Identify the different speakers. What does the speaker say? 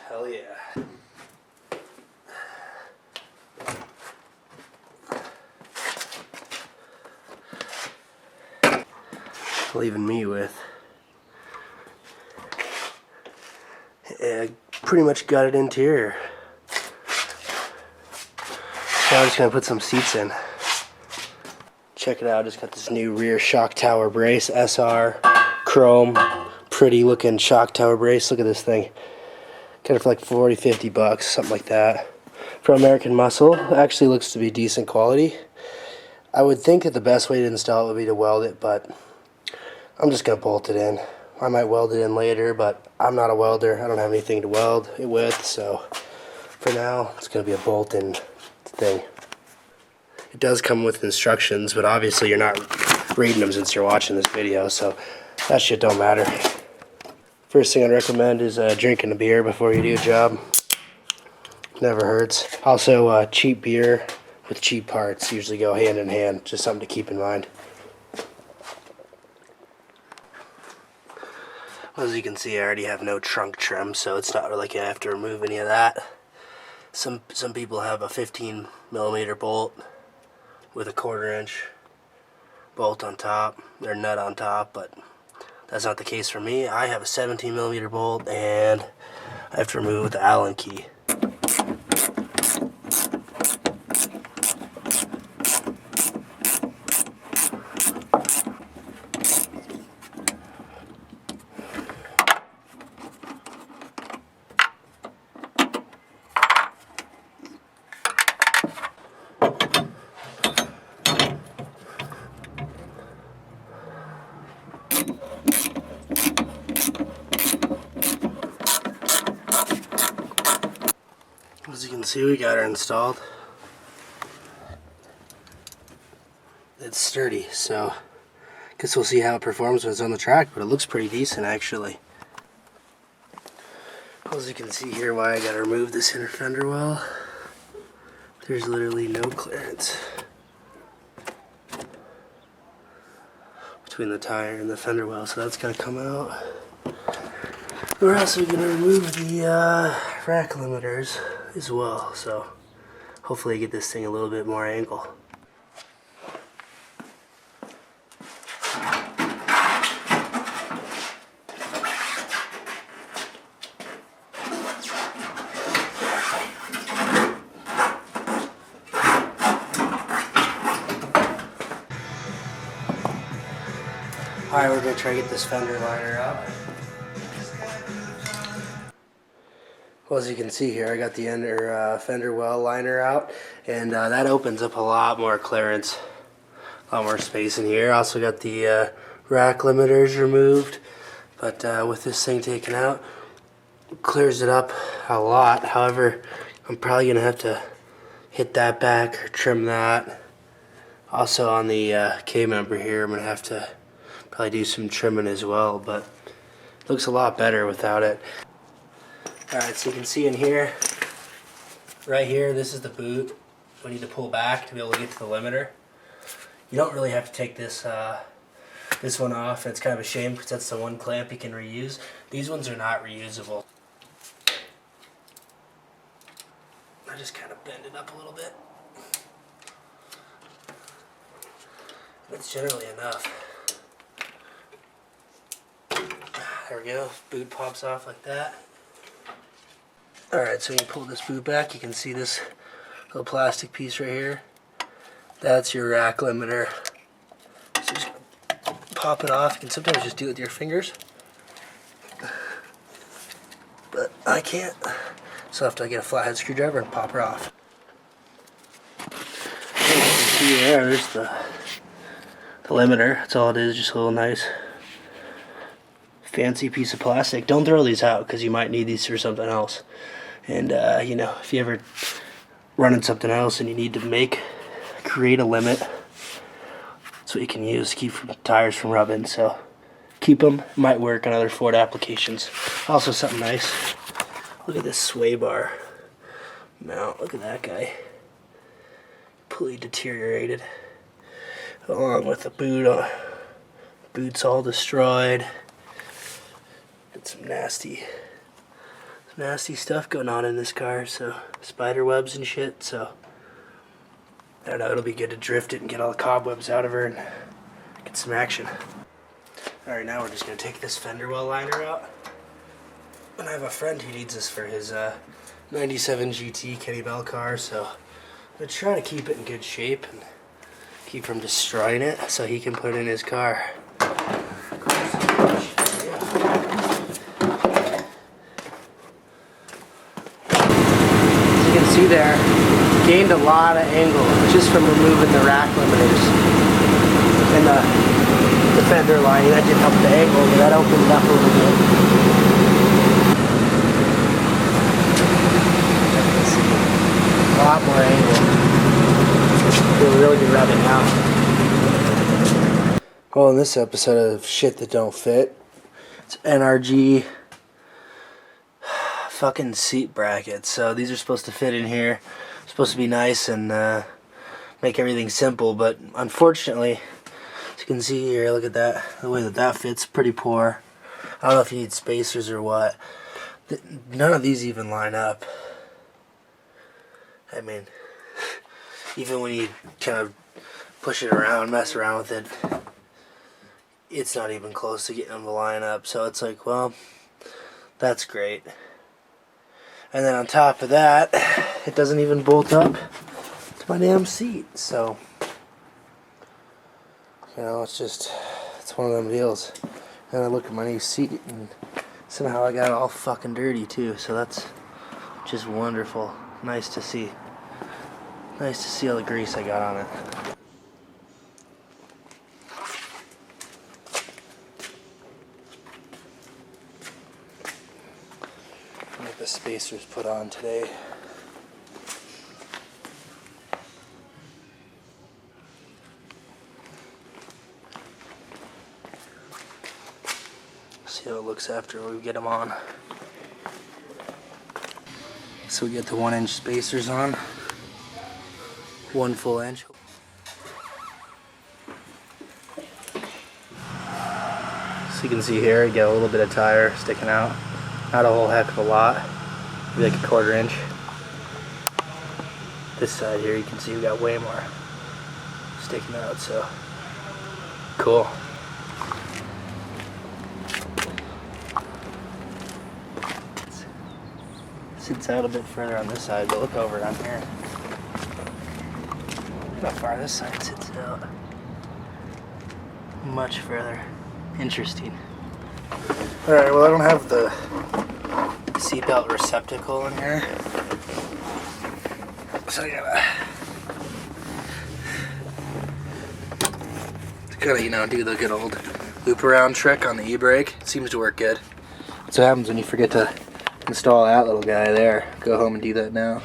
Speaker 1: Hell yeah. Leaving me with. Yeah, pretty much got it interior. Now I'm just gonna put some seats in. Check it out, just got this new rear shock tower brace, SR, chrome, pretty looking shock tower brace. Look at this thing. Got it for like 40, 50 bucks, something like that. From American Muscle, actually looks to be decent quality. I would think that the best way to install it would be to weld it, but I'm just gonna bolt it in. I might weld it in later, but I'm not a welder. I don't have anything to weld it with, so for now, it's gonna be a bolt-in thing. It does come with instructions, but obviously you're not reading them since you're watching this video, so that shit don't matter. First thing I'd recommend is drinking a beer before you do a job. Never hurts. Also, cheap beer with cheap parts usually go hand in hand. Just something to keep in mind. As you can see, I already have no trunk trim, so it's not like I have to remove any of that. Some people have a 15mm bolt with a 1/4 inch bolt on top, or nut on top, but that's not the case for me. I have a 17mm bolt, and I have to remove it with the Allen key. As you can see, we got her installed. It's sturdy, so guess we'll see how it performs when it's on the track, but it looks pretty decent actually. As you can see here, why I gotta remove this inner fender well. There's literally no clearance between the tire and the fender well, so that's gonna come out. We're also gonna remove the rack limiters as well, so hopefully get this thing a little bit more angle. Alright, we're gonna try to get this fender liner out. Well, as you can see here, I got the fender well liner out, and that opens up a lot more clearance, a lot more space in here. Also got the rack limiters removed, but with this thing taken out, it clears it up a lot. However, I'm probably going to have to hit that back or trim that. Also on the K-member here, I'm going to have to probably do some trimming as well, but it looks a lot better without it. Alright, so you can see in here, right here, this is the boot. We need to pull back to be able to get to the limiter. You don't really have to take this this one off. It's kind of a shame because that's the one clamp you can reuse. These ones are not reusable. I just kind of bend it up a little bit. That's generally enough. There we go, boot pops off like that. Alright, so when you pull this boot back, you can see this little plastic piece right here. That's your rack limiter. So just pop it off. You can sometimes just do it with your fingers, but I can't. So I have to get a flathead screwdriver and pop her off. So you can see there's the limiter. That's all it is, just a little nice fancy piece of plastic. Don't throw these out because you might need these for something else. And you know, if you ever running something else and you need to create a limit, that's what you can use to keep tires from rubbing. So keep them. Might work on other Ford applications. Also something nice. Look at this sway bar. mount. Look at that guy. Completely deteriorated. Along with the boot. Boots all destroyed. Got some nasty stuff going on in this car. So spider webs and shit. So I don't know. It'll be good to drift it and get all the cobwebs out of her and get some action. All right, now we're just gonna take this fender well liner out. And I have a friend who needs this for his 97 GT Kenny Bell car, so I'm gonna try to keep it in good shape and keep from destroying it so he can put it in his car. As you can see there, gained a lot of angle just from removing the rack limiters and the fender lining. That did help the angle, but that opened it up a little bit. A lot more angle. Feel really good rubbing now. Well, in this episode of shit that don't fit, it's NRG fucking seat brackets. So these are supposed to fit in here. Supposed to be nice and make everything simple, but unfortunately, as you can see here, look at that. The way that fits, pretty poor. I don't know if you need spacers or what. None of these even line up. I mean, even when you kind of push it around, mess around with it, it's not even close to getting them to line up. So it's like, well, that's great. And then on top of that, it doesn't even bolt up to my damn seat. So, you know, it's one of them deals. And I look at my new seat and somehow I got it all fucking dirty too. So that's just wonderful. Nice to see. Nice to see all the grease I got on it. I'll get the spacers put on today. See how it looks after we get them on. So we get the 1-inch spacers on. 1 full inch. So you can see here, you get a little bit of tire sticking out. Not a whole heck of a lot. Maybe like a 1/4 inch. This side here, you can see we got way more sticking out, so cool. Sits out a bit further on this side, but look over on here. Look how far this side sits out. Much further. Interesting. Alright, well I don't have the seatbelt receptacle in here. So I gotta kind of, you know, do the good old loop around trick on the e-brake. It seems to work good. That's what happens when you forget to install that little guy there. Go home and do that now.